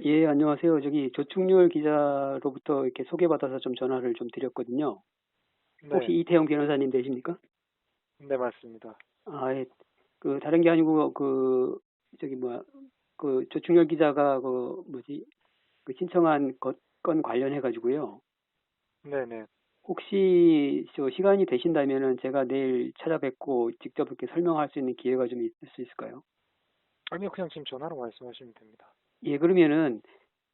예, 안녕하세요. 저기 조충렬 기자로부터 이렇게 소개받아서 좀 전화를 좀 드렸거든요. 혹시 네, 이태영 변호사님 되십니까? 네, 맞습니다. 아, 예. 그 다른 게 아니고 저기 뭐야 그 조충렬 기자가 그 뭐지 그 신청한 건 관련해 가지고요. 네네. 혹시 저 시간이 되신다면은 제가 내일 찾아뵙고 직접 이렇게 설명할 수 있는 기회가 좀 있을 수 있을까요? 아니요, 그냥 지금 전화로 말씀하시면 됩니다. 예, 그러면은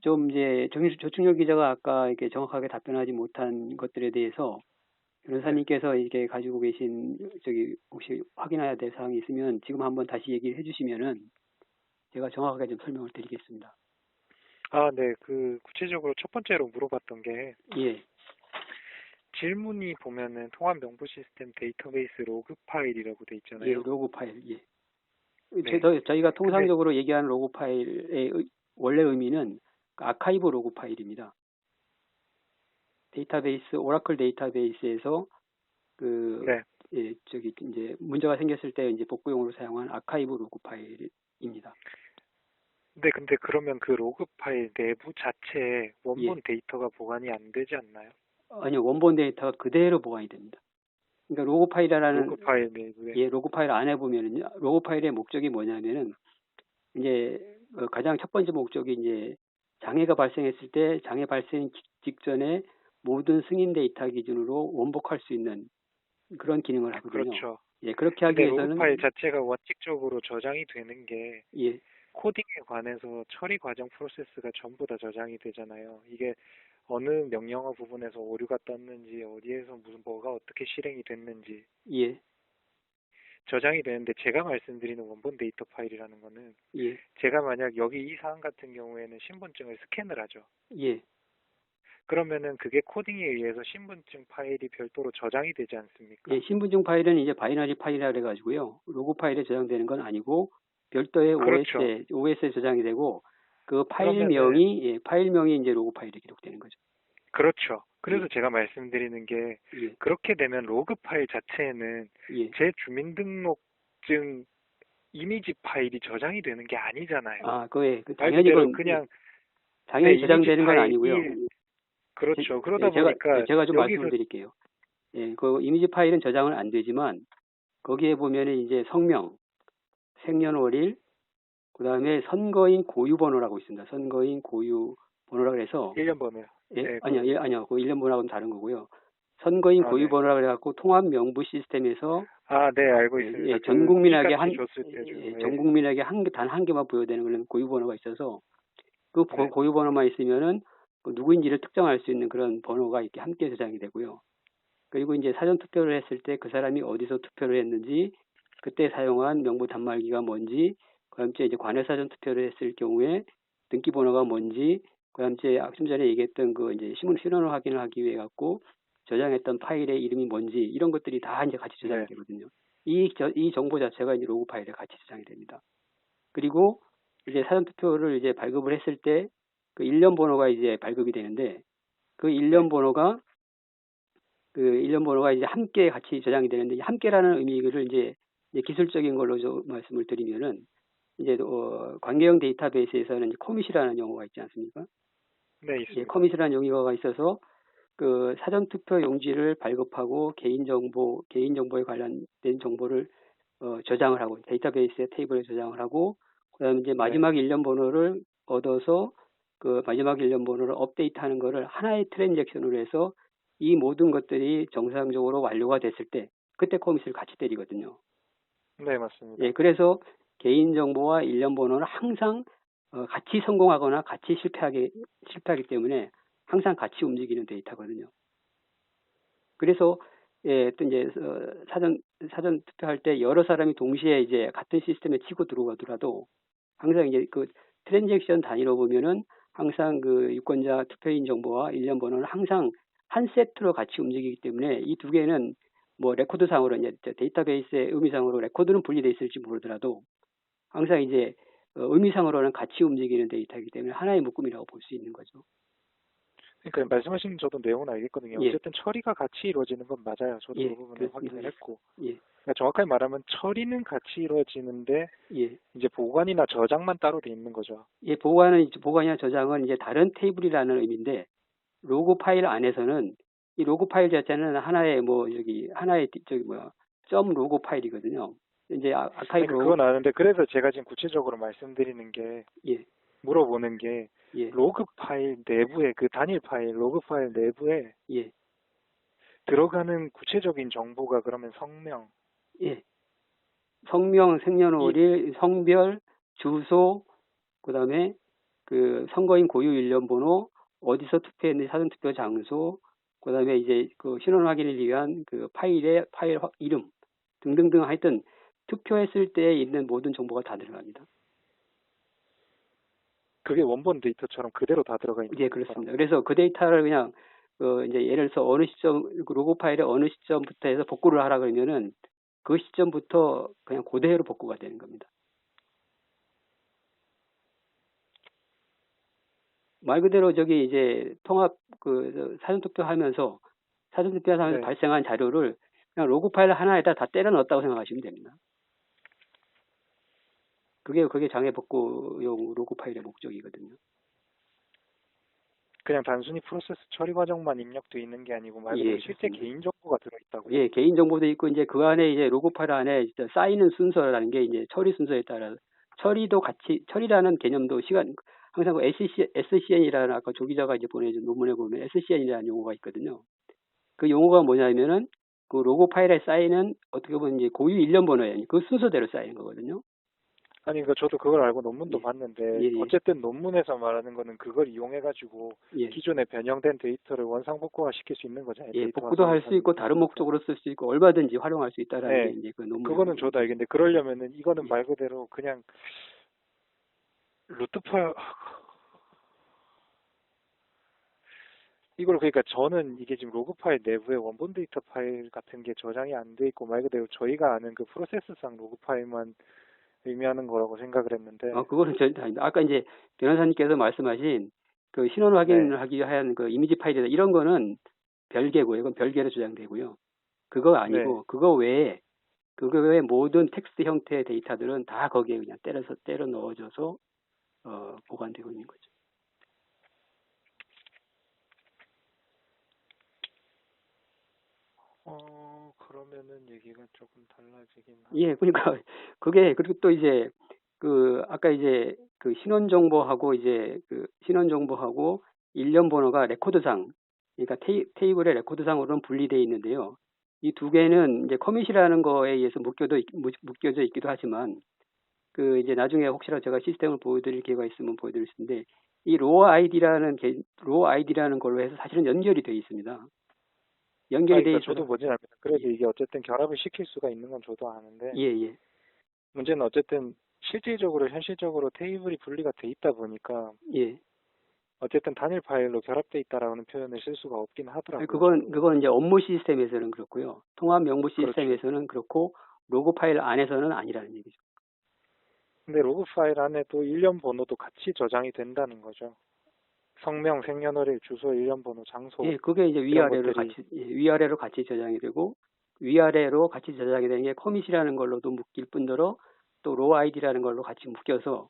좀 이제 조충렬 기자가 아까 이렇게 정확하게 답변하지 못한 것들에 대해서 네. 변호사님께서 이게 가지고 계신 저기 혹시 확인해야 될 사항이 있으면 지금 한번 다시 얘기를 해주시면은 제가 정확하게 좀 설명을 드리겠습니다. 아, 네, 구체적으로 첫 번째로 물어봤던 게, 예, 질문이 보면은 통합 명부 시스템 데이터베이스 로그 파일이라고 돼 예, 있잖아요. 로그 파일. 예. 네. 저희가 근데, 통상적으로 얘기하는 로그 파일의 원래 의미는 그 아카이브 로그 파일입니다. 데이터베이스, 오라클 데이터베이스에서 그 네. 예, 저기 이제 문제가 생겼을 때 이제 복구용으로 사용한 아카이브 로그 파일입니다. 근데 그러면 그 로그 파일 내부 자체에 예. 원본 데이터가 보관이 안 되지 않나요? 아니요, 원본 데이터가 그대로 보관이 됩니다. 그러니까 로그 파일이라는 로그 파일 내부에. 예, 로그 파일 안에 보면은요, 로그 파일의 목적이 뭐냐면은, 이제, 가장 첫 번째 목적이 이제, 장애가 발생했을 때, 장애 발생 직전에 모든 승인 데이터 기준으로 원복할 수 있는 그런 기능을 하거든요. 그렇죠. 예, 그렇게 하기 근데 로그 파일 위해서는, 자체가 원칙적으로 저장이 되는 게 예, 코딩에 관해서 처리 과정 프로세스가 전부 다 저장이 되잖아요. 이게 어느 명령어 부분에서 오류가 떴는지, 어디에서 무슨 뭐가 어떻게 실행이 됐는지 예, 저장이 되는데 제가 말씀드리는 원본 데이터 파일이라는 거는 예, 제가 만약 여기 이 사안 같은 경우에는 신분증을 스캔을 하죠. 예, 그러면은 그게 코딩에 의해서 신분증 파일이 별도로 저장이 되지 예, 않습니까? 신분증 파일은 이제 바이너리 파일이라 그래가지고요, 로그 파일에 저장되는 건 아니고, 별도의 그렇죠. OS에 저장이 되고, 그 그러면은 파일명이, 예, 파일명이 이제 로그 파일에 기록되는 거죠. 그렇죠. 예, 그래서 제가 말씀드리는 게 예, 그렇게 되면 로그 파일 자체에는 예. 제 주민등록증 이미지 파일이 저장이 되는 게 아니잖아요. 아, 말 당연히 그대로 그건, 예, 그냥 내 당연히 이미지 저장되는 건 파일이 아니고요. 그렇죠. 예, 그러다 보니까 제가 좀 말씀을 여기서 드릴게요. 예, 그 이미지 파일은 저장은 안 되지만, 거기에 보면은 이제 성명, 생년월일, 그 다음에 선거인 고유 번호라고 있습니다. 선거인 고유 번호라고 해서, 1년 번호요. 예, 네, 아니요, 예, 아니요. 그 일련 번호하고는 다른 거고요. 선거인 아, 고유 네. 번호라고 해갖고 통합 명부 시스템에서 아, 네, 알고 예, 있습니다. 예, 전 국민에게 키같이 줬을 때죠. 전 예. 국민에게 단 한 개만 부여되는 그런 고유 번호가 있어서 그 네. 고유 번호만 있으면은 그 누구인지를 특정할 수 있는 그런 번호가 이렇게 함께 저장이 되고요. 그리고 이제 사전 투표를 했을 때 그 사람이 어디서 투표를 했는지, 그때 사용한 명부 단말기가 뭔지, 그다음에 이제 관외 사전 투표를 했을 경우에 등기 번호가 뭔지, 그다음에 좀 전에 얘기했던 그 이제 신원을 확인을 하기 위해 갖고 저장했던 파일의 이름이 뭔지 이런 것들이 다 이제 같이 저장이 네. 되거든요. 이 정보 자체가 이제 로그 파일에 같이 저장이 됩니다. 그리고 이제 사전 투표를 이제 발급을 했을 때 그 일련 번호가 이제 발급이 되는데 그 네. 일련 번호가 이제 함께 같이 저장이 되는데 함께라는 의미를 이제 기술적인 걸로 좀 말씀을 드리면은 이제 관계형 데이터베이스에서는 이제 커밋이라는 용어가 있지 않습니까? 네, 예, 있습니다. 커밋이라는 용어가 있어서 그 사전 투표 용지를 발급하고 개인 정보에 관련된 정보를 저장을 하고 데이터베이스에 테이블에 저장을 하고 그다음에 이제 네. 마지막 일련 번호를 얻어서 그 마지막 일련 번호를 업데이트하는 거를 하나의 트랜잭션으로 해서 이 모든 것들이 정상적으로 완료가 됐을 때 그때 커밋을 같이 때리거든요. 네, 예, 맞습니다. 그래서 개인 정보와 일련 번호는 항상 같이 성공하거나 같이 실패하기 때문에 항상 같이 움직이는 데이터거든요. 그래서 예, 또 이제 사전 투표할 때 여러 사람이 동시에 이제 같은 시스템에 치고 들어가더라도 항상 이제 그 트랜잭션 단위로 보면은 항상 그 유권자 투표인 정보와 일련 번호는 항상 한 세트로 같이 움직이기 때문에 이 두 개는 뭐 레코드상으로 이제 데이터베이스의 의미상으로 레코드는 분리돼 있을지 모르더라도 항상 이제 의미상으로는 같이 움직이는 데이터이기 때문에 하나의 묶음이라고 볼 수 있는 거죠. 그러니까 말씀하신 저도 내용은 알겠거든요. 예, 어쨌든 처리가 같이 이루어지는 건 맞아요. 저도 예, 그 부분을 그렇습니다. 확인을 했고. 예, 그러니까 정확하게 말하면 처리는 같이 이루어지는데 예, 이제 보관이나 저장만 따로 돼 있는 거죠. 예, 보관이나 저장은 이제 다른 테이블이라는 의미인데, 로그 파일 안에서는 이 로그 파일 자체는 하나의 하나의 점 로그 파일이거든요. 이제 아카이브 그러니까 로그. 그건 아는데 그래서 제가 지금 구체적으로 말씀드리는 게 예, 물어보는 게 예, 로그 파일 내부에 그 단일 파일 로그 파일 내부에 예, 들어가는 구체적인 정보가 그러면 성명 예. 성명, 이 생년월일, 성별, 주소, 그다음에 그 선거인 고유 일련번호, 어디서 투표했는지 사전투표 장소, 그다음에 이제 그 신원 확인을 위한 그 파일 이름 등등등 하여튼 투표했을 때 있는 모든 정보가 다 들어갑니다. 그게 원본 데이터처럼 그대로 다 들어가 있는 예, 거죠. 그렇습니다. 그래서 그 데이터를 그냥 이제 예를 들어서 어느 시점 그 로그 파일의 어느 시점부터 해서 복구를 하라 그러면은 그 시점부터 그냥 그대로 복구가 되는 겁니다. 말 그대로 저기 이제 통합 사전투표하면서 네. 발생한 자료를 그냥 로그 파일 하나에다 다 때려 넣었다고 생각하시면 됩니다. 그게 장애 복구용 로그 파일의 목적이거든요. 그냥 단순히 프로세스 처리 과정만 입력돼 있는 게 아니고 말 그대로 예, 실제 그렇습니다. 개인 정보가 들어있다고요. 예, 개인 정보도 있고 이제 그 안에 이제 로그 파일 안에 진짜 쌓이는 순서라는 게 이제 처리 순서에 따라 처리라는 개념도 항상 SCN이라는 아까 조 기자가 이제 보내준 논문에 보면 SCN이라는 용어가 있거든요. 그 용어가 뭐냐면은 그 로고 파일에 쌓이는 어떻게 보면 이제 고유 일련 번호예요. 그 순서대로 쌓이는 거거든요. 아니, 그러니까 저도 그걸 알고 논문도 예, 봤는데, 예, 예, 어쨌든 논문에서 말하는 거는 그걸 이용해가지고 예. 기존에 변형된 데이터를 원상복구화 시킬 수 있는 거잖아요. 예, 데이터 복구도 화석을 할 수 있고 다른 목적으로 쓸 수 있고 얼마든지 활용할 수 있다라는 게 네, 이제 그 논문의 그거는 저도 알겠는데, 그러려면은 이거는 예, 말 그대로 그냥 루트 파일, 이걸 그러니까 저는 이게 지금 로그 파일 내부에 원본 데이터 파일 같은 게 저장이 안 돼 있고 말 그대로 저희가 아는 그 프로세스상 로그 파일만 의미하는 거라고 생각을 했는데, 그거는 절대 아닙니다. 아까 이제 변호사님께서 말씀하신 그 신원 네, 확인을 하기 위한 그 이미지 파일이다 이런 거는 별개고요. 이건 별개로 저장되고요. 그거 네. 아니고 그거 외에 모든 텍스트 형태의 데이터들은 다 거기에 그냥 때려 넣어줘서 보관되고 있는 거죠. 그러면은 얘기가 조금 달라지긴 예, 하네요. 그러니까 그리고 또 이제 아까 이제 그 신원 정보하고 일련 번호가 레코드상, 그러니까 테이블의 레코드상으로는 분리되어 있는데요. 이 두 개는 이제 커밋이라는 거에 의해서 묶여져 있기도 하지만 그 이제 나중에 혹시라도 제가 시스템을 보여드릴 기회가 있으면 보여드릴 수 있는데 이 로어 아이디라는 걸로 해서 사실은 연결이 되어 있습니다. 연결이 되어 그러니까 저도 있어서 뭐지 않으면 그래도 이게 어쨌든 결합을 시킬 수가 있는 건 저도 아는데 예, 예, 문제는 어쨌든 실질적으로 현실적으로 테이블이 분리가 돼 있다 보니까 예. 어쨌든 단일 파일로 결합돼 있다라는 표현을 쓸 수가 없긴 하더라고요. 그건 이제 업무 시스템에서는 그렇고요. 통합 명부 그렇죠. 시스템에서는 그렇고 로그 파일 안에서는 아니라는 얘기죠. 근데 로그 파일 안에도 일련 번호도 같이 저장이 된다는 거죠. 성명, 생년월일, 주소, 일련 번호, 장소 예, 그게 이제 이런 것들이 위아래로 같이 저장이 되고 위아래로 같이 저장이 되는 게 커밋이라는 걸로도 묶일 뿐더러 또 로 아이디라는 걸로 같이 묶여서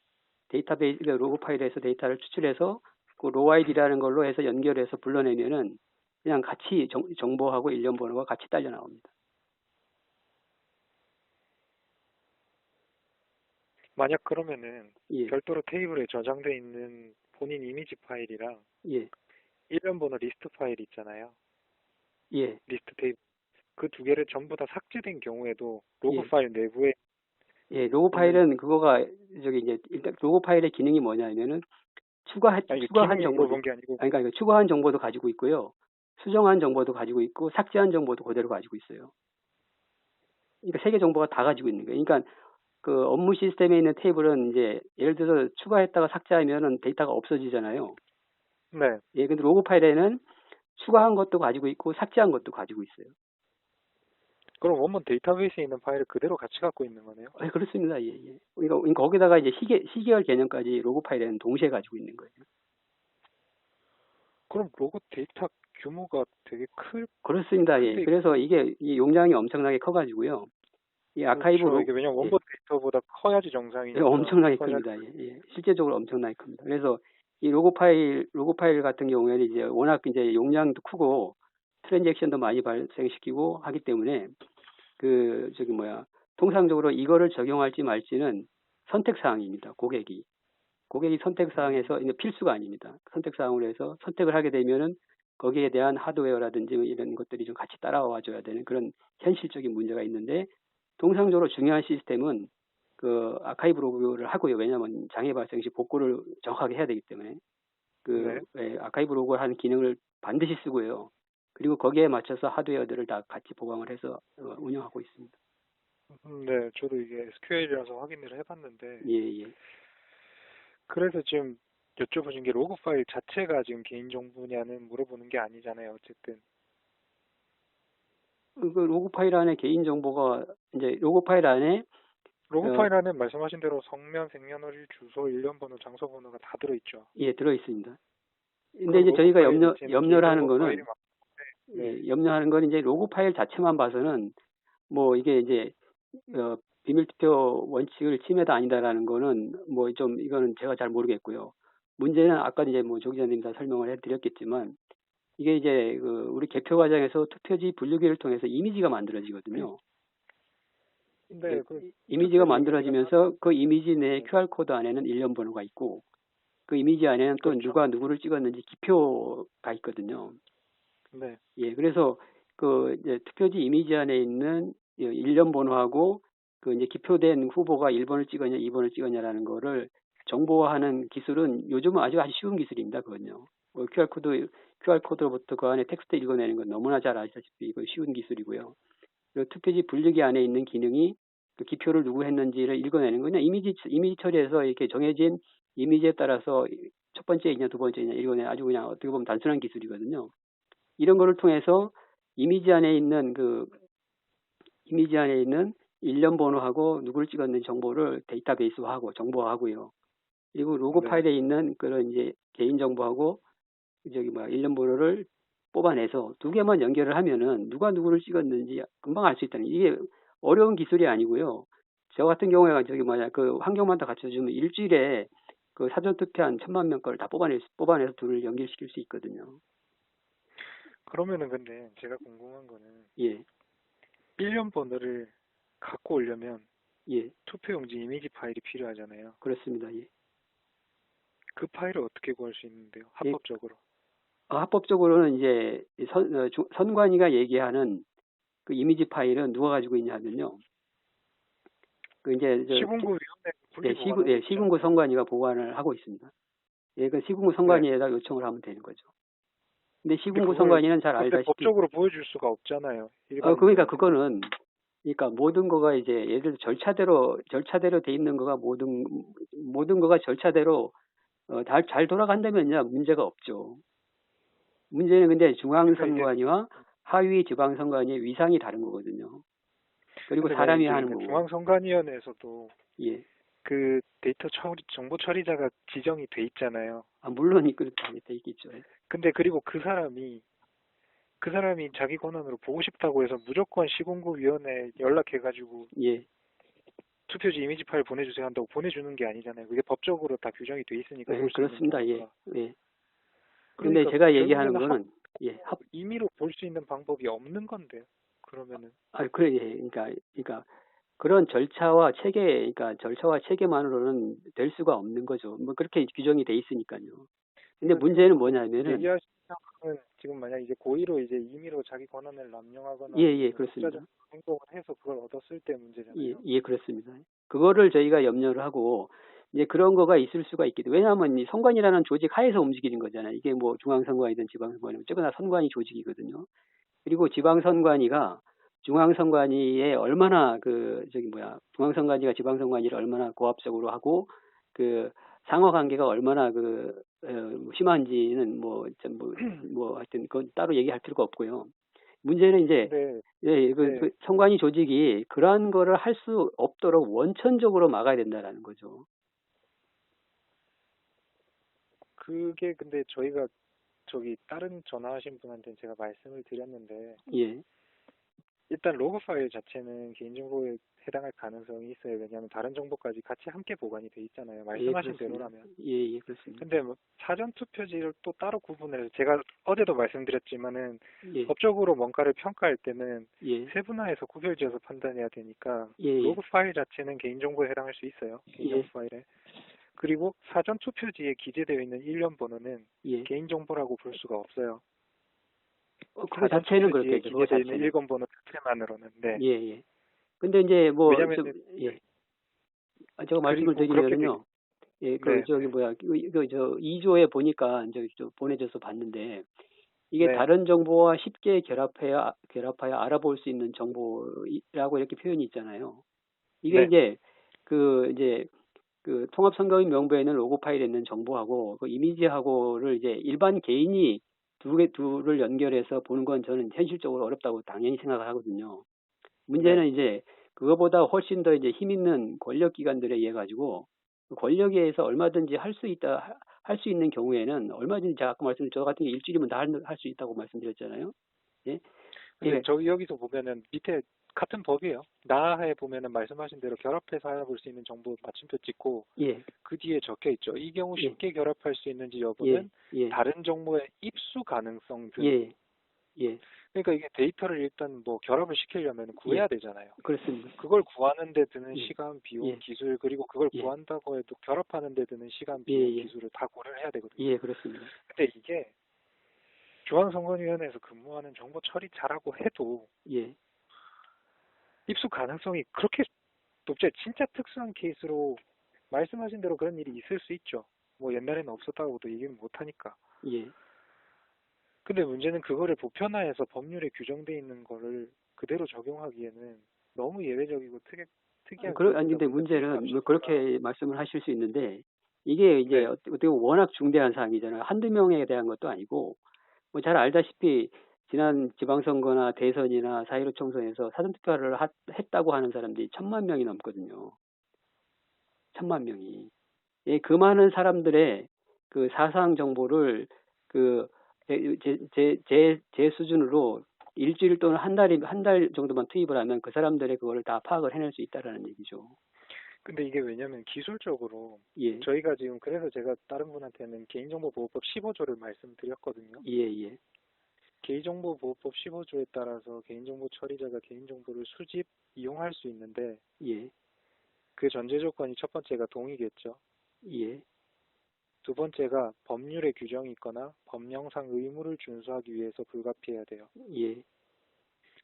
데이터베이스 로그 파일에서 데이터를 추출해서 그 로 아이디라는 걸로 해서 연결해서 불러내면은 그냥 같이 정보하고 일련 번호가 같이 딸려 나옵니다. 만약 그러면은 예, 별도로 테이블에 저장돼 있는 본인 이미지 파일이랑 예, 일련 번호 리스트 파일 있잖아요. 예, 리스트 테이블. 그 두 개를 전부 다 삭제된 경우에도 로그 예. 파일 내부에 예, 로고 있는 파일은 그거가 이제 일단 로고 파일의 기능이 뭐냐면은 아니 추가한 기능을 정보도 물어본 게 아니고 그러니까 추가한 정보도 가지고 있고요. 수정한 정보도 가지고 있고 삭제한 정보도 그대로 가지고 있어요. 그러니까 세 개 정보가 다 가지고 있는 거예요. 그러니까 그 업무 시스템에 있는 테이블은 이제 예를 들어서 추가했다가 삭제하면은 데이터가 없어지잖아요. 네. 예, 근데 로고 파일에는 추가한 것도 가지고 있고 삭제한 것도 가지고 있어요. 그럼 원본 데이터베이스에 있는 파일을 그대로 같이 갖고 있는 거네요. 예, 그렇습니다. 예, 예. 그러니까 거기다가 이제 시계열 개념까지 로고 파일에는 동시에 가지고 있는 거예요. 그럼 로고 데이터 규모가 되게 그렇습니다. 예. 큰데, 그래서 이게 이 용량이 엄청나게 커가지고요. 이 아카이브 그렇죠. 이게 왜냐면 예, 원본 데이터보다 커야지 예, 정상이니까 엄청나게 커져야 큽니다. 되는. 예, 예. 실제적으로 엄청나게 큽니다. 그래서 이 로고 파일 같은 경우에는 이제 워낙 이제 용량도 크고 트랜잭션도 많이 발생시키고 하기 때문에 통상적으로 이거를 적용할지 말지는 선택 사항입니다. 고객이 선택 사항에서 이제 필수가 아닙니다. 선택 사항으로 해서 선택을 하게 되면은 거기에 대한 하드웨어라든지 이런 것들이 좀 같이 따라와 줘야 되는 그런 현실적인 문제가 있는데 통상적으로 중요한 시스템은 그 아카이브 로그를 하고요. 왜냐하면 장애 발생 시 복구를 정확하게 해야 되기 때문에 네. 아카이브 로그를 하는 기능을 반드시 쓰고요. 그리고 거기에 맞춰서 하드웨어들을 다 같이 보강을 해서 운영하고 있습니다. 네, 저도 이게 SQL이라서 확인을 해봤는데, 예, 예. 그래서 지금 여쭤보신 게 로그 파일 자체가 지금 개인정보냐는 물어보는 게 아니잖아요, 어쨌든. 그 로그 파일 안에 개인 정보가 이제 로그 파일 안에 로그 어, 파일 안에 말씀하신 대로 성명, 생년월일, 주소, 일련번호, 장소번호가 다 들어있죠. 예, 들어 있습니다. 근데 그럼 이제 로그 저희가 파일 자체는 염려를 하는 개인정보 파일이 거는 네, 염려하는 건 이제 로그 파일 자체만 봐서는 뭐 이게 이제 비밀 투표 원칙을 침해도 아니다라는 거는 뭐 좀 이거는 제가 잘 모르겠고요. 문제는 아까 이제 뭐 조 기자님 다 설명을 해드렸겠지만 이게 이제 우리 개표 과정에서 투표지 분류기를 통해서 이미지가 만들어지거든요. 네, 그 이미지가 투표지 이미지가 만들어지면서 그 이미지 내에 네, QR 코드 안에는 일련 번호가 있고 그 이미지 안에는 또 그렇죠. 누가 누구를 찍었는지 기표가 있거든요. 네, 예, 그래서 이제 투표지 이미지 안에 있는 일련 번호하고 그 이제 기표된 후보가 1번을 찍었냐, 2번을 찍었냐라는 거를 정보화하는 기술은 요즘은 아주 쉬운 기술입니다. 그건요. QR코드로부터 그 안에 텍스트 읽어내는 건 너무나 잘 아시다시피 이거 쉬운 기술이고요. 그리고 투표지 분류기 안에 있는 기능이 그 기표를 누구 했는지를 읽어내는 거냐 이미지 처리해서 이렇게 정해진 이미지에 따라서 첫 번째이냐 두 번째이냐 읽어내 아주 그냥 어떻게 보면 단순한 기술이거든요. 이런 거를 통해서 이미지 안에 있는 일련 번호하고 누구를 찍었는지 정보를 데이터베이스화하고 정보화하고요. 그리고 로그 네. 파일에 있는 그런 이제 개인 정보하고 일련 번호를 뽑아내서 두 개만 연결을 하면은 누가 누구를 찍었는지 금방 알 수 있다는 이게 어려운 기술이 아니고요. 저 같은 경우에 그 환경만 다 갖춰주면 일주일에 그 사전 투표한 1,000만 명 걸 다 뽑아내서 둘을 연결시킬 수 있거든요. 그러면은 근데 제가 궁금한 거는 예, 1년 번호를 갖고 오려면 예, 투표용지 이미지 파일이 필요하잖아요. 그렇습니다. 예. 그 파일을 어떻게 구할 수 있는데요? 예, 합법적으로. 합법적으로는 이제 선관위가 얘기하는 그 이미지 파일은 누가 가지고 있냐면요. 그 이제 시군구위원회 분리보관하고 있잖아요. 시군구 선관위가 보관을 하고 있습니다. 예, 그 시군구 선관위에다 요청을 하면 되는 거죠. 근데 시군구 선관위는 잘 근데 알다시피 법적으로 보여줄 수가 없잖아요. 그러니까 그거는 그러니까 모든 거가 이제 예를 들어 절차대로 돼 있는 거가 모든 거가 절차대로 잘 돌아간다면요 문제가 없죠. 문제는 근데 중앙선관위와 하위 지방선관위의 위상이 다른 거거든요. 그리고 사람이 하는 거고. 중앙선관위원회에서도 예. 그 데이터 정보 처리자가 지정이 돼 있잖아요. 물론 그렇게 돼 있겠죠. 근데 그리고 그 사람이 자기 권한으로 보고 싶다고 해서 무조건 시군구위원회에 연락해가지고 예. 투표지 이미지 파일 보내주세요 한다고 보내주는 게 아니잖아요. 그게 법적으로 다 규정이 돼 있으니까. 네, 그렇습니다. 예. 예. 근데 그러니까 제가 얘기하는 거는 임의로 볼 수 있는 방법이 없는 건데요. 그러면은 그래, 예. 그러니까 그런 절차와 체계만으로는 될 수가 없는 거죠. 뭐 그렇게 규정이 돼 있으니까요. 근데 문제는 뭐냐면은 얘기하시는 건 지금 만약 이제 고의로 이제 임의로 자기 권한을 남용하거나 예, 그렇습니다. 행동을 해서 그걸 얻었을 때 문제잖아요. 예, 그렇습니다. 그거를 저희가 염려를 하고 이제 그런 거가 있을 수가 있겠죠. 왜냐하면 이 선관이라는 조직 하에서 움직이는 거잖아요. 이게 뭐 중앙선관이든 지방선관이든 어쨌거나 선관위 조직이거든요. 그리고 지방선관위가 중앙선관위에 얼마나 중앙선관위가 지방선관위를 얼마나 고압적으로 하고 그 상호관계가 얼마나 심한지는 하여튼 그건 따로 얘기할 필요가 없고요. 문제는 이제 그 선관위 조직이 그러한 거를 할 수 없도록 원천적으로 막아야 된다라는 거죠. 그게 근데 저기 다른 전화하신 분한테는 제가 말씀을 드렸는데 예, 일단 로그 파일 자체는 개인정보에 해당할 가능성이 있어요. 왜냐하면 다른 정보까지 같이 함께 보관이 돼 있잖아요. 예, 말씀하신 그렇습니다. 대로라면. 예, 예, 그렇습니다. 근데 뭐 사전 투표지를 또 따로 구분해서 제가 어제도 말씀드렸지만은 예, 법적으로 뭔가를 평가할 때는 예, 세분화해서 구별지어서 판단해야 되니까 예, 예, 로그 파일 자체는 개인정보에 해당할 수 있어요. 개인정보 예, 파일에. 그리고 사전 투표지에 기재되어 있는 일련 번호는 예. 개인정보라고 볼 수가 없어요. 그거 사전 자체는 투표지에 그렇겠죠. 그거 기재되어 있는 자체는. 일권 번호 자체만으로는. 네. 예, 예. 근데 이제 뭐, 좀, 왜냐면은 예. 제가 말씀을 그리고 그렇게 드리면요. 예, 네, 네, 저 2조에 보니까 이제 좀 보내줘서 봤는데, 이게 네, 다른 정보와 쉽게 결합하여 알아볼 수 있는 정보라고 이렇게 표현이 있잖아요. 이게 네, 이제 그 통합선거인 명부에는 로고 파일에 있는 정보하고 그 이미지하고를 이제 일반 개인이 둘을 연결해서 보는 건 저는 현실적으로 어렵다고 당연히 생각을 하거든요. 네. 문제는 이제 그거보다 훨씬 더 이제 힘 있는 권력 기관들에 의해 가지고 그 권력에 의해서 얼마든지 할 수 있는 경우에는 얼마든지 제가 아까 말씀드린 저 같은 게 일주일이면 다 할 수 있다고 말씀드렸잖아요. 예. 근데 예. 저기 여기서 보면은 밑에 같은 법이에요. 나하에 보면은 말씀하신 대로 결합해서 알아볼 수 있는 정보 마침표 찍고 예. 그 뒤에 적혀 있죠. 이 경우 예. 쉽게 결합할 수 있는지 예. 여부는 예. 다른 정보의 입수 가능성 등. 예. 예. 그러니까 이게 데이터를 일단 뭐 결합을 시키려면 예. 구해야 되잖아요. 그렇습니다. 그걸 구하는 데 드는 예. 시간, 비용, 예. 기술, 그리고 그걸 예. 구한다고 해도 결합하는 데 드는 시간, 예. 비용, 예. 기술을 다 고려를 해야 되거든요. 예, 그렇습니다. 근데 이게 중앙선관위원회에서 근무하는 정보 처리 잘하고 해도 예. 입수 가능성이 그렇게 높지. 진짜 특수한 케이스로 말씀하신 대로 그런 일이 있을 수 있죠. 뭐 옛날에는 없었다고도 얘기는 못하니까. 예. 근데 문제는 그거를 보편화해서 법률에 규정돼 있는 거를 그대로 적용하기에는 너무 예외적이고 특이한 아니, 케이스다 근데 보니까 문제는 틀림없이 뭐 제가 그렇게 말씀을 하실 수 있는데, 이게 이제 네, 어떻게 보면 워낙 중대한 사항이잖아요. 한두 명에 대한 것도 아니고, 뭐 잘 알다시피, 지난 지방선거나 대선이나 4.15 총선에서 사전투표를 했다고 하는 사람들이 1,000만 명이 넘거든요. 1,000만 명이. 예, 그 많은 사람들의 그 사상 정보를 그, 제 수준으로 일주일 또는 한 달 정도만 투입을 하면 그 사람들의 그거를 다 파악을 해낼 수 있다라는 얘기죠. 근데 이게 왜냐면 기술적으로 예, 저희가 지금 그래서 제가 다른 분한테는 개인정보보호법 15조를 말씀드렸거든요. 예, 예, 개인정보보호법 15조에 따라서 개인정보 처리자가 개인정보를 수집, 이용할 수 있는데 예, 그 전제 조건이 첫 번째가 동의겠죠. 예, 두 번째가 법률에 규정이 있거나 법령상 의무를 준수하기 위해서 불가피해야 돼요. 예,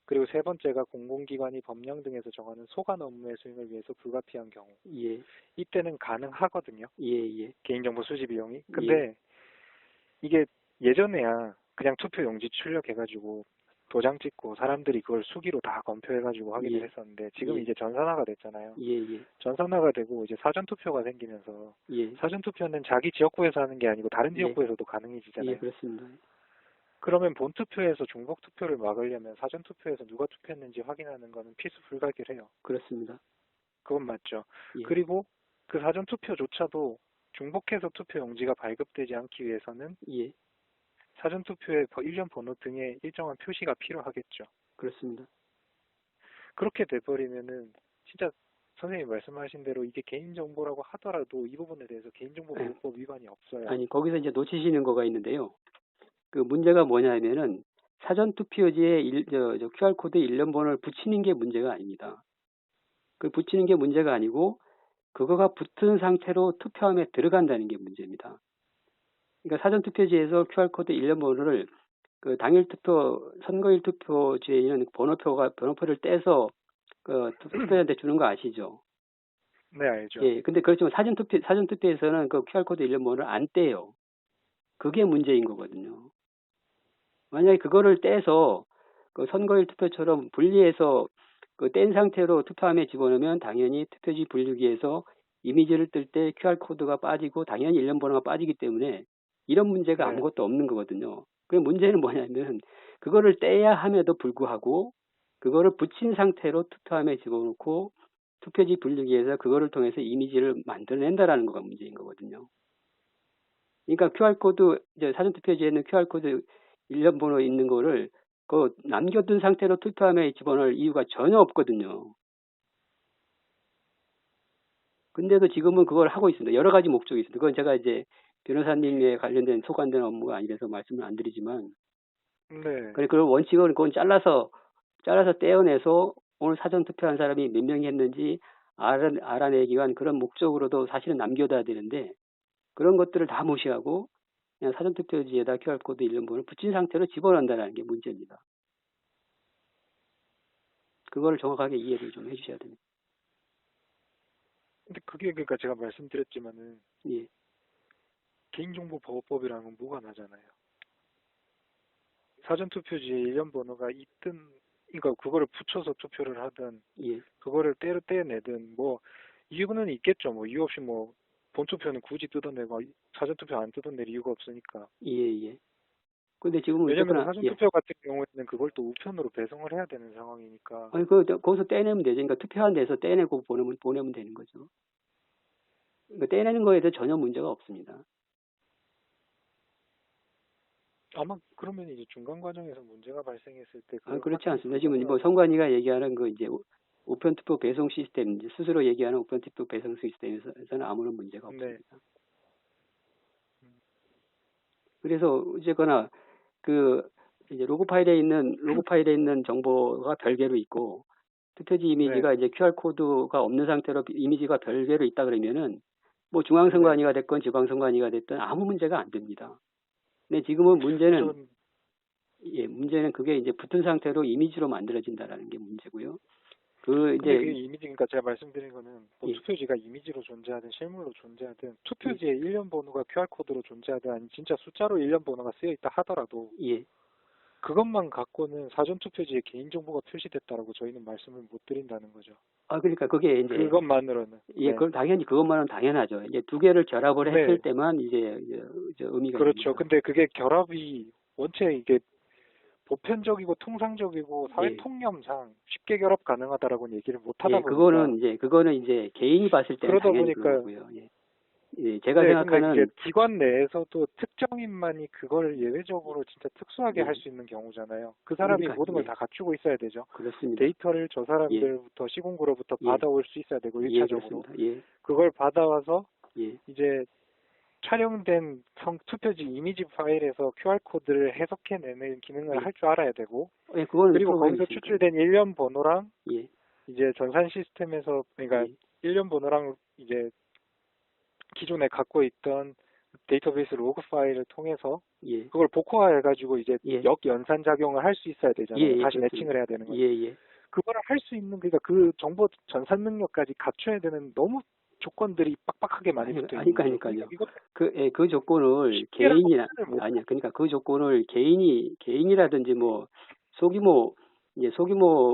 그리고 세 번째가 공공기관이 법령 등에서 정하는 소관 업무의 수행을 위해서 불가피한 경우. 예, 이때는 가능하거든요. 예, 예, 개인정보 수집 이용이. 예, 근데 이게 예전에야 그냥 투표 용지 출력해가지고 도장 찍고 사람들이 그걸 수기로 다 검표해가지고 확인을 예, 했었는데 지금 예, 이제 전산화가 됐잖아요. 예, 예, 전산화가 되고 이제 사전투표가 생기면서 예, 사전투표는 자기 지역구에서 하는 게 아니고 다른 예, 지역구에서도 예, 가능해지잖아요. 그렇습니다. 그러면 본투표에서 중복투표를 막으려면 사전투표에서 누가 투표했는지 확인하는 거는 필수 불가결해요. 그렇습니다. 그건 맞죠. 예, 그리고 그 사전투표조차도 중복해서 투표 용지가 발급되지 않기 위해서는 예, 사전투표의 일련 번호 등의 일정한 표시가 필요하겠죠. 그렇습니다. 그렇게 돼버리면은 진짜 선생님이 말씀하신 대로 이게 개인정보라고 하더라도 이 부분에 대해서 개인정보보호법 위반이 없어요. 아니, 거기서 이제 놓치시는 거가 있는데요. 그 문제가 뭐냐면은 사전투표지에 QR코드 일련 번호를 붙이는 게 문제가 아닙니다. 그 붙이는 게 문제가 아니고 그거가 붙은 상태로 투표함에 들어간다는 게 문제입니다. 그러니까 사전투표지에서 QR코드 일련 번호를 그 당일 투표, 선거일 투표지에 있는 번호표를 떼서 그 투표자한테 주는 거 아시죠? 네, 알죠. 예, 근데 그렇지만 사전투표에서는 그 QR코드 일련 번호를 안 떼요. 그게 문제인 거거든요. 만약에 그거를 떼서 그 선거일 투표처럼 분리해서 그 뗀 상태로 투표함에 집어넣으면 당연히 투표지 분류기에서 이미지를 뜰 때 QR코드가 빠지고 당연히 일련 번호가 빠지기 때문에 이런 문제가 네. 아무것도 없는 거거든요. 그 문제는 뭐냐면 그거를 떼야 함에도 불구하고 그거를 붙인 상태로 투표함에 집어넣고 투표지 분류기에서 그거를 통해서 이미지를 만들어낸다라는 거가 문제인 거거든요. 그러니까 QR코드, 이제 사전투표지에는 QR코드 일련 번호 있는 거를 그 남겨둔 상태로 투표함에 집어넣을 이유가 전혀 없거든요. 근데도 지금은 그걸 하고 있습니다. 여러 가지 목적이 있습니다. 그건 제가 이제 변호사님에 관련된 소관된 업무가 아니라서 말씀을 안 드리지만, 네. 그런 원칙은 그건 잘라서 떼어내서 오늘 사전 투표한 사람이 몇 명이 했는지 알아내기 위한 그런 목적으로도 사실은 남겨둬야 되는데, 그런 것들을 다 무시하고 그냥 사전 투표지에다 QR코드 일련 번호를 붙인 상태로 집어넣는다는 게 문제입니다. 그걸 정확하게 이해를 좀 해주셔야 됩니다. 근데 그게 그러니까 제가 말씀드렸지만은 예. 개인정보보호법이랑은 뭐가 나잖아요. 사전투표지에 일련 번호가 있든, 그러니까 그거를 붙여서 투표를 하든, 예. 그거를 떼내든, 뭐, 이유는 있겠죠. 뭐, 이유 없이 뭐, 본투표는 굳이 뜯어내고, 사전투표 안 뜯어낼 이유가 없으니까. 예. 근데 지금은 왜냐면 어쨌거나, 사전투표 같은 경우에는 그걸 또 우편으로 배송을 해야 되는 상황이니까. 아니, 거기서 떼내면 되죠. 그러니까 투표한 데서 떼내고 보내면 되는 거죠. 그러니까 떼내는 거에 대해 전혀 문제가 없습니다. 아마 그러면 이제 중간 과정에서 문제가 발생했을 때 그렇지 않습니다. 지금 뭐 선관위가 얘기하는 그 이제 우편 투표 배송 시스템, 이제 스스로 얘기하는 우편 투표 배송 시스템에서는 아무런 문제가 없습니다. 그래서 어쨌거나 그 이제 로그 파일에 있는 정보가 별개로 있고, 투표지 이미지가 이제 QR 코드가 없는 상태로 이미지가 별개로 있다 그러면은 뭐 중앙선관위가 됐건 지방선관위가 됐든 아무 문제가 안 됩니다. 근데 지금은 문제는 그게 이제 붙은 상태로 이미지로 만들어진다라는 게 문제고요. 근데 그게 이미지니까 제가 말씀드린 거는 뭐 투표지가 이미지로 존재하든 실물로 존재하든 투표지에 일련 번호가 QR 코드로 존재하든 아니 진짜 숫자로 일련 번호가 쓰여 있다 하더라도 그것만 갖고는 사전 투표지에 개인 정보가 표시됐다라고 저희는 말씀을 못 드린다는 거죠. 그러니까 그게 이제 그것만으로는 그럼 당연히 그것만은 당연하죠. 이제 두 개를 결합을 했을 때만 이제 의미가 그렇죠. 있습니다. 근데 그게 결합이 원체 이게 보편적이고 통상적이고 사회 통념상 쉽게 결합 가능하다라고는 얘기를 못 하다 보니까 그거는 이제 개인이 봤을 때는 당연히 그런 거고요. 제가 생각하는 근데 기관 내에서도 특정인만이 그걸 예외적으로 진짜 특수하게 할 수 있는 경우잖아요. 그 사람이 모든 걸 다 갖추고 있어야 되죠. 그렇습니다. 데이터를 저 사람들부터 시공구로부터 받아올 수 있어야 되고 1차적으로 그걸 받아와서 이제 촬영된 투표지 이미지 파일에서 QR코드를 해석해내는 기능을 할 줄 알아야 되고 그리고 거기서 추출된 일련 번호랑 이제 전산 시스템에서 그러니까 일련 번호랑 이제 기존에 갖고 있던 데이터베이스 로그 파일을 통해서 그걸 복호화해가지고 이제 역연산 작용을 할 수 있어야 되잖아요. 다시 매칭을 해야 되는 거죠. 그거를 할 수 있는 그러니까 그 정보 전산 능력까지 갖춰야 되는 너무 조건들이 빡빡하게 많이 붙어 있는 거예요. 그러니까요. 그 조건을 그러니까 그 조건을 개인이라든지 뭐 소규모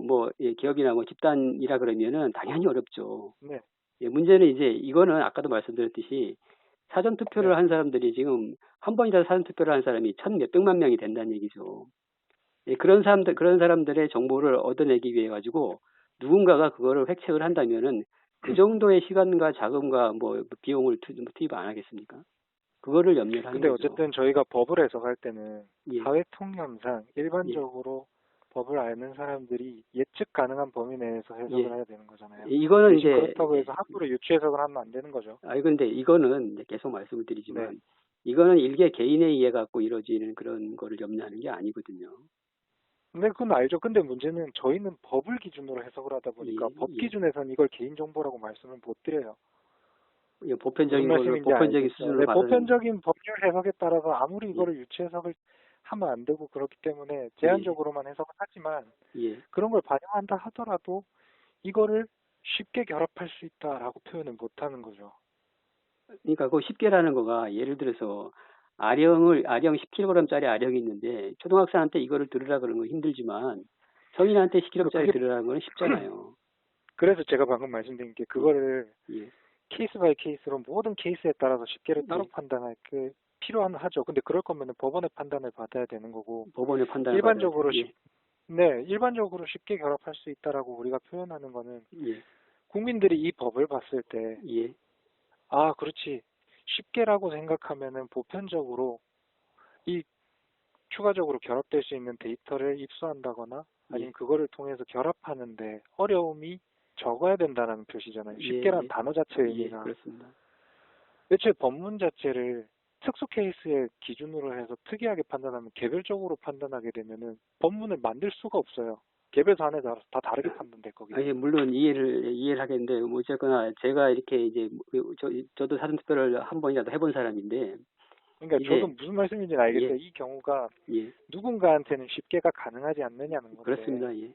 뭐 기업이나 뭐 집단이라 그러면은 당연히 어렵죠. 문제는 이제 이거는 아까도 말씀드렸듯이 사전 투표를 한 사람들이 지금 한 번이라도 사전 투표를 한 사람이 몇백만 명이 된다는 얘기죠. 그런 사람들의 정보를 얻어내기 위해 가지고 누군가가 그거를 획책을 한다면은 그 정도의 시간과 자금과 뭐 비용을 투입 안 하겠습니까? 그거를 염려를 하는 근데 거죠. 어쨌든 저희가 법을 해석할 때는 사회 통념상 일반적으로 법을 아는 사람들이 예측 가능한 범위 내에서 해석을 해야 되는 거잖아요. 이거는 이제 그렇다고 해서 함부로 유추 해석을 하면 안 되는 거죠. 근데 이거는 이제 계속 말씀을 드리지만 이거는 일개 개인의 이해 갖고 이루어지는 그런 거를 염려하는 게 아니거든요. 네, 그건 알죠. 근데 문제는 저희는 법을 기준으로 해석을 하다 보니까 법 기준에서는 이걸 개인정보라고 말씀을 못 드려요. 보편적인 수준으로 보편적인 법률 해석에 따라서 아무리 이거를 유치 해석을 하면 안 되고 그렇기 때문에 제한적으로만 해석을 하지만 그런 걸 반영한다 하더라도 이거를 쉽게 결합할 수 있다라고 표현을 못 하는 거죠. 그러니까 그 쉽게라는 거가 예를 들어서 아령 10kg짜리 아령이 있는데 초등학생한테 이거를 들으라 그러는 건 힘들지만 성인한테 10kg짜리 들으라는 건 쉽잖아요. 그래서 제가 방금 말씀드린 게 그거를 케이스 바이 케이스로 모든 케이스에 따라서 쉽게를 따로 판단할 게 필요는 하죠. 근데 그럴 거면 법원의 판단을 받아야 되는 거고 법원의 판단을 일반적으로 일반적으로 쉽게 결합할 수 있다라고 우리가 표현하는 거는 국민들이 이 법을 봤을 때 그렇지. 쉽게라고 생각하면은 보편적으로 이 추가적으로 결합될 수 있는 데이터를 입수한다거나 예, 아니면 그거를 통해서 결합하는데 어려움이 적어야 된다는 표시잖아요. 예, 쉽게란 예, 단어 자체의 예, 의미가. 그렇습니다. 애초에 법문 자체를 특수 케이스의 기준으로 해서 특이하게 판단하면 개별적으로 판단하게 되면은 법문을 만들 수가 없어요. 개별 사안에 따라서 다 다르게 판단될 거기 아, 예, 때문에. 물론 이해를 하겠는데, 뭐 어쨌거나 제가 이렇게 이제, 저도 사전투표를 한 번이라도 해본 사람인데, 그러니까 저도 이제, 무슨 말씀인지는 알겠어요. 예, 이 경우가 예, 누군가한테는 쉽게가 가능하지 않느냐는 건데. 그렇습니다. 예.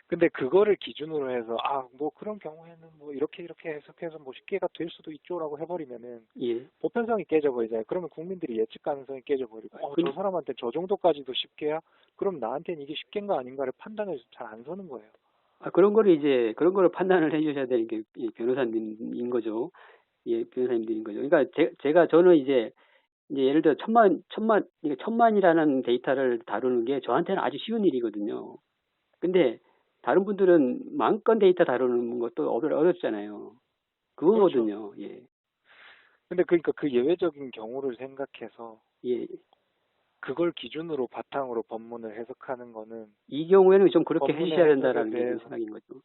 근데 그거를 기준으로 해서 뭐 그런 경우에는 뭐 이렇게 해석해서 뭐 쉽게가 될 수도 있죠라고 해버리면은 예. 보편성이 깨져버리잖아요. 그러면 국민들이 예측 가능성이 깨져버리고 저 근, 사람한테 저 정도까지도 쉽게야? 그럼 나한테는 이게 쉽게인가 아닌가를 판단을 잘 안 서는 거예요. 그런 거를 판단을 해주셔야 되는 게 이 변호사님인 거죠. 예, 변호사님들인 거죠. 그러니까 저는 이제 예를 들어 그러니까 천만이라는 데이터를 다루는 게 저한테는 아주 쉬운 일이거든요. 근데 다른 분들은 만 건 데이터 다루는 것도 어렵잖아요. 그렇죠. 그거거든요. 예, 근데 그러니까 그 예외적인 경우를 생각해서 예. 그걸 기준으로 바탕으로 법문을 해석하는 거는 이 경우에는 좀 그렇게 법문의 해주셔야 해석에 된다라는 게 좀 대해서 생각인 거죠.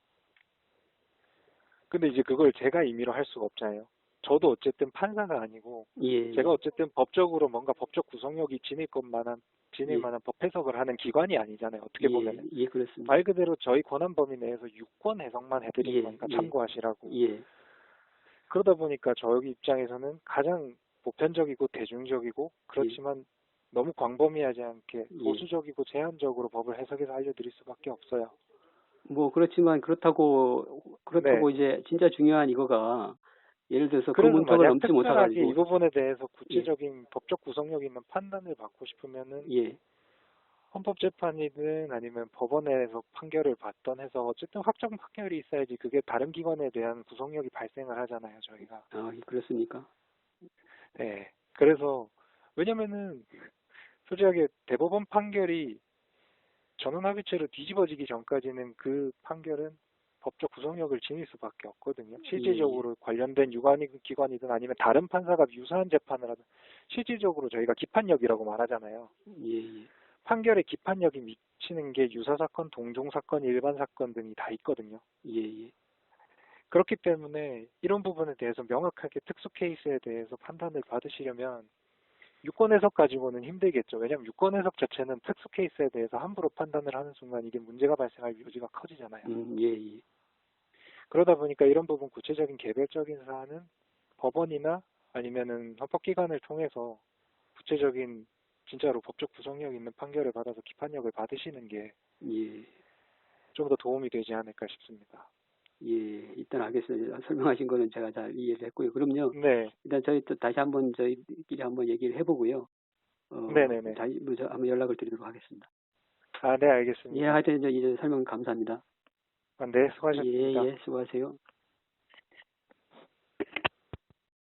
근데 이제 그걸 제가 임의로 할 수가 없잖아요. 저도 어쨌든 판사가 아니고 예, 제가 예, 어쨌든 법적으로 뭔가 법적 구성력이 지닐 예, 만한 법 해석을 하는 기관이 아니잖아요. 어떻게 예, 보면은 예, 그렇습니다. 말 그대로 저희 권한 범위 내에서 유권 해석만 해드리는 예, 거니까 예, 참고하시라고. 예, 그러다 보니까 저희 입장에서는 가장 보편적이고 대중적이고 예, 그렇지만 너무 광범위하지 않게 예. 보수적이고 제한적으로 법을 해석해서 알려드릴 수밖에 없어요. 뭐 그렇지만 그렇다고 네. 이제 진짜 중요한 이거가 예를 들어서 그 그래서 문턱을 만약 넘지 특별하게 이 못해가지고 부분에 대해서 예, 구체적인 법적 구성력 있는 판단을 받고 싶으면은 예, 헌법재판이든 아니면 법원에서 판결을 받던 해서 어쨌든 확정 판결이 있어야지 그게 다른 기관에 대한 구속력이 발생을 하잖아요, 저희가. 그렇습니까? 네. 그래서 왜냐면은 솔직하게 대법원 판결이 전원합의체로 뒤집어지기 전까지는 그 판결은 법적 구속력을 지닐 수밖에 없거든요. 예, 실질적으로 관련된 유관이든 기관이든 아니면 다른 판사가 유사한 재판을 하든 실질적으로 저희가 기판력이라고 말하잖아요. 예, 예, 판결에 기판력이 미치는 게 유사사건, 동종사건, 일반사건 등이 다 있거든요. 예, 예, 그렇기 때문에 이런 부분에 대해서 명확하게 특수 케이스에 대해서 판단을 받으시려면 유권 해석 가지고는 힘들겠죠. 왜냐하면 유권 해석 자체는 특수 케이스에 대해서 함부로 판단을 하는 순간 이게 문제가 발생할 여지가 커지잖아요. 예, 예, 그러다 보니까 이런 부분 구체적인 개별적인 사안은 법원이나 아니면은 헌법기관을 통해서 구체적인 진짜로 법적 구속력 있는 판결을 받아서 기판력을 받으시는 게 예, 좀 더 도움이 되지 않을까 싶습니다. 예, 일단 알겠습니다. 설명하신 거는 제가 잘 이해를 했고요. 그럼요. 네, 일단 저희 또 다시 한번 저희끼리 한번 얘기를 해보고요. 네네네. 다시 먼저 한번 연락을 드리도록 하겠습니다. 네, 예, 알겠습니다. 하여튼 이제 설명 감사합니다. 네, 예, 수고하셨습니다. 예, 수고하세요.